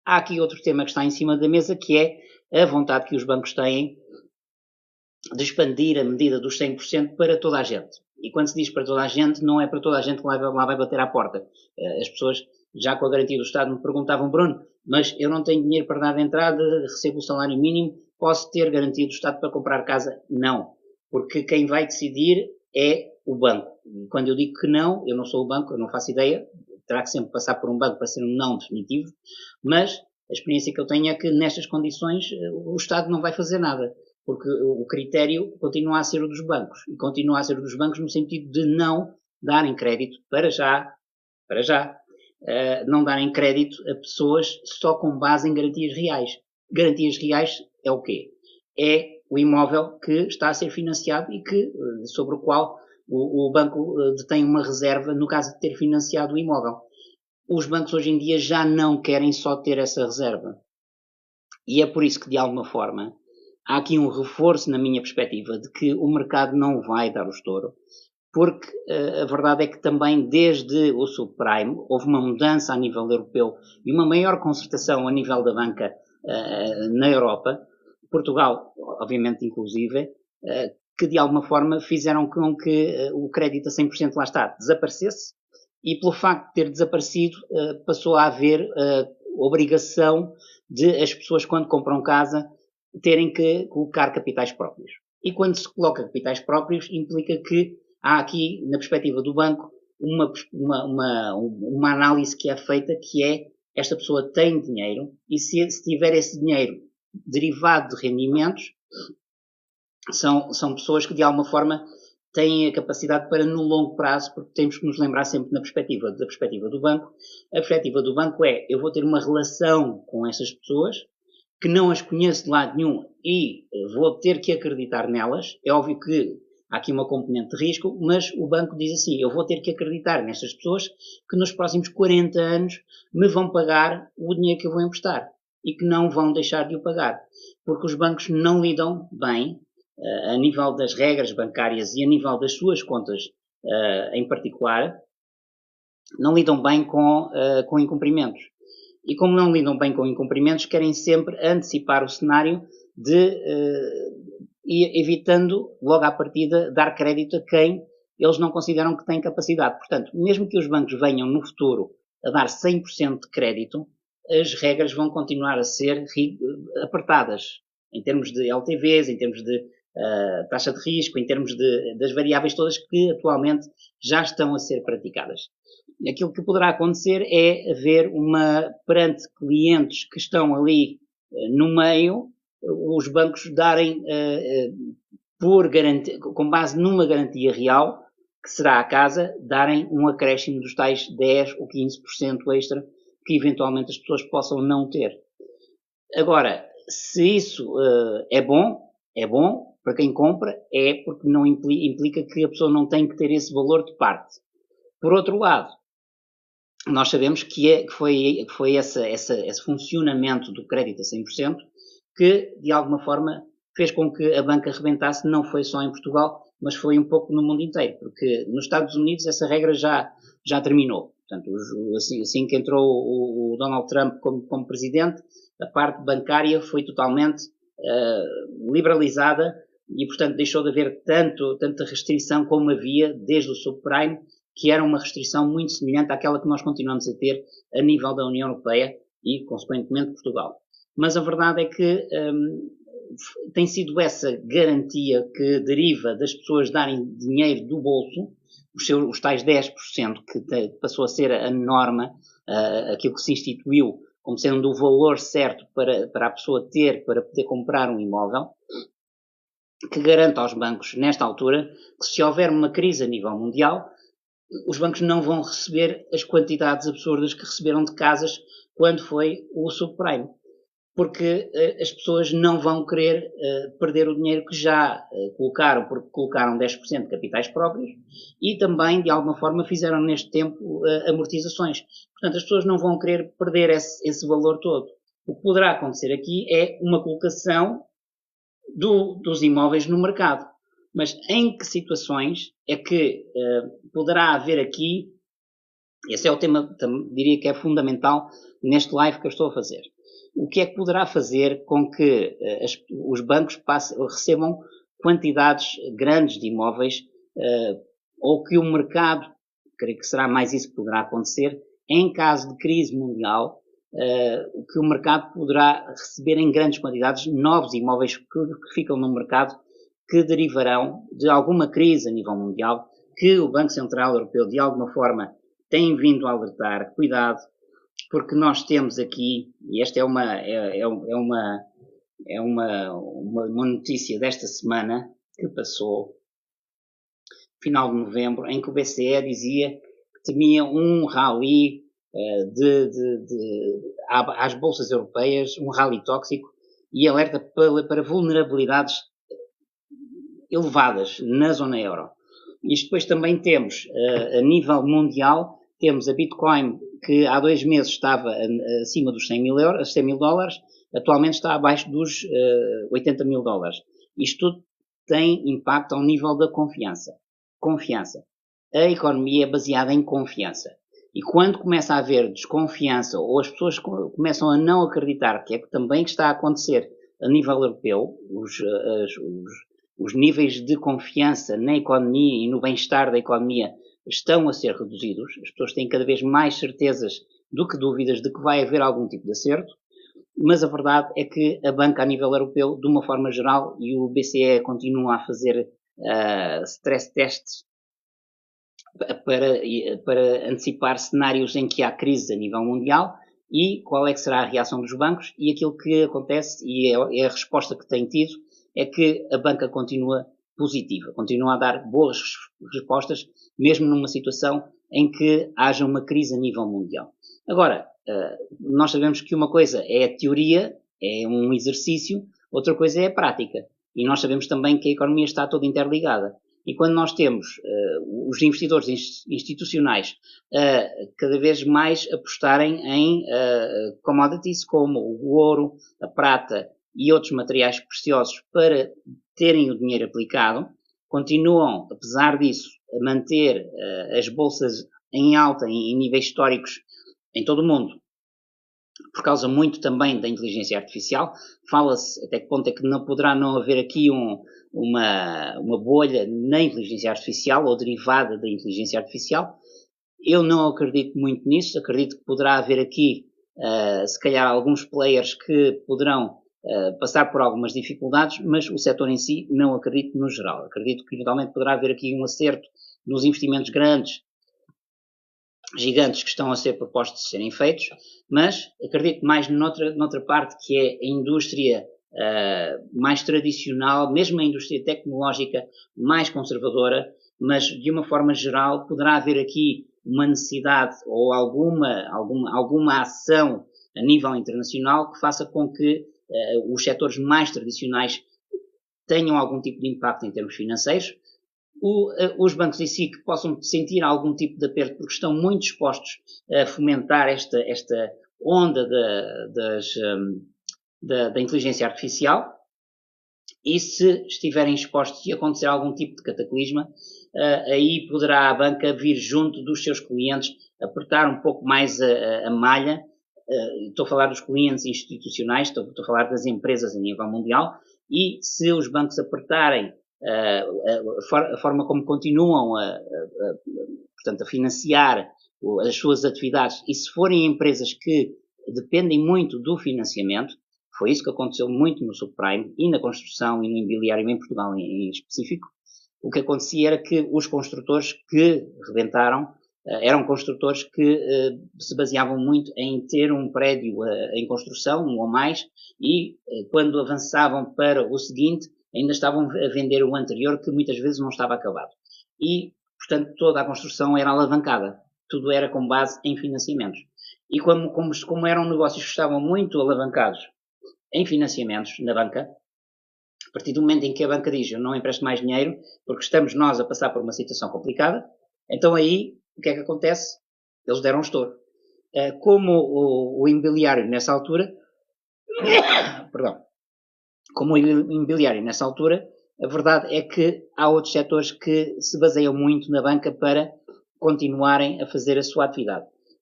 há aqui outro tema que está em cima da mesa, que é a vontade que os bancos têm de expandir a medida dos 100% para toda a gente. E quando se diz para toda a gente, não é para toda a gente que lá vai bater à porta. As pessoas, já com a garantia do Estado, me perguntavam: Bruno, mas eu não tenho dinheiro para dar de entrada, recebo o salário mínimo, posso ter garantia do Estado para comprar casa? Não. Porque quem vai decidir é o banco. E quando eu digo que não, eu não sou o banco, eu não faço ideia, terá que sempre passar por um banco para ser um não definitivo, mas a experiência que eu tenho é que nestas condições o Estado não vai fazer nada, porque o critério continua a ser o dos bancos, e continua a ser o dos bancos no sentido de não darem crédito para já, não darem crédito a pessoas só com base em garantias reais. Garantias reais é o quê? É o imóvel que está a ser financiado e sobre o qual o banco detém uma reserva no caso de ter financiado o imóvel. Os bancos hoje em dia já não querem só ter essa reserva. E é por isso que, de alguma forma, há aqui um reforço, na minha perspectiva, de que o mercado não vai dar o estouro, porque a verdade é que também desde o subprime houve uma mudança a nível europeu e uma maior concertação a nível da banca na Europa, Portugal, obviamente, inclusive, que de alguma forma fizeram com que o crédito a 100% lá está desaparecesse, e pelo facto de ter desaparecido passou a haver obrigação de as pessoas, quando compram casa, terem que colocar capitais próprios. E quando se coloca capitais próprios, implica que há aqui, na perspectiva do banco, uma análise que é feita, que é: esta pessoa tem dinheiro, e se tiver esse dinheiro derivado de rendimentos, são pessoas que de alguma forma têm a capacidade para, no longo prazo, porque temos que nos lembrar sempre da perspectiva do banco, a perspectiva do banco é: eu vou ter uma relação com essas pessoas, que não as conheço de lado nenhum e vou ter que acreditar nelas. É óbvio que há aqui uma componente de risco, mas o banco diz assim: eu vou ter que acreditar nestas pessoas que nos próximos 40 anos me vão pagar o dinheiro que eu vou emprestar e que não vão deixar de o pagar. Porque os bancos não lidam bem, a nível das regras bancárias e a nível das suas contas em particular, não lidam bem com incumprimentos. E como não lidam bem com incumprimentos, querem sempre antecipar o cenário e evitando logo à partida dar crédito a quem eles não consideram que tem capacidade. Portanto, mesmo que os bancos venham no futuro a dar 100% de crédito, as regras vão continuar a ser apertadas, em termos de LTVs, em termos de taxa de risco, em termos das variáveis todas que atualmente já estão a ser praticadas. Aquilo que poderá acontecer é haver perante clientes que estão ali no meio, os bancos darem, com base numa garantia real, que será a casa, darem um acréscimo dos tais 10 ou 15% extra que eventualmente as pessoas possam não ter. Agora, se isso é bom para quem compra, porque não implica que a pessoa não tem que ter esse valor de parte. Por outro lado, nós sabemos que foi esse funcionamento do crédito a 100% que, de alguma forma, fez com que a banca rebentasse. Não foi só em Portugal, mas foi um pouco no mundo inteiro, porque nos Estados Unidos essa regra já terminou. Portanto, assim que entrou o Donald Trump como presidente, a parte bancária foi totalmente liberalizada e, portanto, deixou de haver tanta restrição como havia desde o subprime, que era uma restrição muito semelhante àquela que nós continuamos a ter a nível da União Europeia e, consequentemente, Portugal. Mas a verdade é que tem sido essa garantia que deriva das pessoas darem dinheiro do bolso, os tais 10%, que passou a ser a norma, aquilo que se instituiu como sendo o valor certo para a pessoa ter, para poder comprar um imóvel, que garante aos bancos, nesta altura, que se houver uma crise a nível mundial, os bancos não vão receber as quantidades absurdas que receberam de casas quando foi o subprime. Porque as pessoas não vão querer perder o dinheiro que já colocaram, porque colocaram 10% de capitais próprios e também, de alguma forma, fizeram neste tempo amortizações. Portanto, as pessoas não vão querer perder esse valor todo. O que poderá acontecer aqui é uma colocação dos imóveis no mercado. Mas em que situações é que poderá haver aqui, esse é o tema, diria que é fundamental neste live que eu estou a fazer. o que é que poderá fazer com que os bancos recebam quantidades grandes de imóveis, ou que o mercado, creio que será mais isso que poderá acontecer, em caso de crise mundial, que o mercado poderá receber em grandes quantidades novos imóveis que ficam no mercado, que derivarão de alguma crise a nível mundial, que o Banco Central Europeu, de alguma forma, tem vindo a alertar. Cuidado, porque nós temos aqui, e esta é uma notícia desta semana, que passou, final de novembro, em que o BCE dizia que temia um rally às bolsas europeias, um rally tóxico, e alerta para vulnerabilidades elevadas na zona euro. Isto depois também temos, a nível mundial, temos a Bitcoin, que há 2 meses estava acima dos 100 mil dólares, atualmente está abaixo dos 80 mil dólares. Isto tudo tem impacto ao nível da confiança. Confiança. A economia é baseada em confiança. E quando começa a haver desconfiança, ou as pessoas começam a não acreditar, que é também que está a acontecer a nível europeu, os níveis de confiança na economia e no bem-estar da economia estão a ser reduzidos, as pessoas têm cada vez mais certezas do que dúvidas de que vai haver algum tipo de acerto, mas a verdade é que a banca a nível europeu, de uma forma geral, e o BCE continua a fazer stress tests para antecipar cenários em que há crise a nível mundial, e qual é que será a reação dos bancos, e aquilo que acontece, e é a resposta que tem tido, é que a banca continua positiva, continua a dar boas respostas, mesmo numa situação em que haja uma crise a nível mundial. Agora, nós sabemos que uma coisa é a teoria, é um exercício, outra coisa é a prática. E nós sabemos também que a economia está toda interligada. E quando nós temos os investidores institucionais cada vez mais apostarem em commodities como o ouro, a prata e outros materiais preciosos para terem o dinheiro aplicado, continuam, apesar disso, a manter as bolsas em alta, em níveis históricos em todo o mundo, por causa muito também da inteligência artificial. Fala-se até que ponto é que não poderá não haver aqui uma bolha na inteligência artificial ou derivada da inteligência artificial. Eu não acredito muito nisso, acredito que poderá haver aqui, se calhar, alguns players que poderão passar por algumas dificuldades, mas o setor em si não acredito no geral. Acredito que eventualmente poderá haver aqui um acerto nos investimentos grandes, gigantes que estão a ser propostos de serem feitos, mas acredito mais noutra parte, que é a indústria mais tradicional, mesmo a indústria tecnológica mais conservadora, mas de uma forma geral poderá haver aqui uma necessidade ou alguma ação a nível internacional que faça com que os setores mais tradicionais tenham algum tipo de impacto em termos financeiros. Os bancos em si que possam sentir algum tipo de aperto, porque estão muito dispostos a fomentar esta onda da inteligência artificial, e se estiverem expostos e acontecer algum tipo de cataclisma, aí poderá a banca vir junto dos seus clientes, apertar um pouco mais a malha. Estou a falar dos clientes institucionais, estou a falar das empresas a nível mundial, e se os bancos apertarem a forma como continuam portanto, a financiar as suas atividades, e se forem empresas que dependem muito do financiamento, foi isso que aconteceu muito no subprime e na construção e no imobiliário em Portugal em específico. O que acontecia era que os construtores que rebentaram eram construtores que se baseavam muito em ter um prédio em construção, um ou mais, e quando avançavam para o seguinte, ainda estavam a vender o anterior, que muitas vezes não estava acabado. E, portanto, toda a construção era alavancada. Tudo era com base em financiamentos. E como eram negócios que estavam muito alavancados em financiamentos na banca, a partir do momento em que a banca diz: eu não empresto mais dinheiro porque estamos nós a passar por uma situação complicada, então aí o que é que acontece? Eles deram um estouro. Como o imobiliário nessa altura, perdão, como o imobiliário nessa altura, a verdade é que há outros setores que se baseiam muito na banca para continuarem a fazer a sua atividade.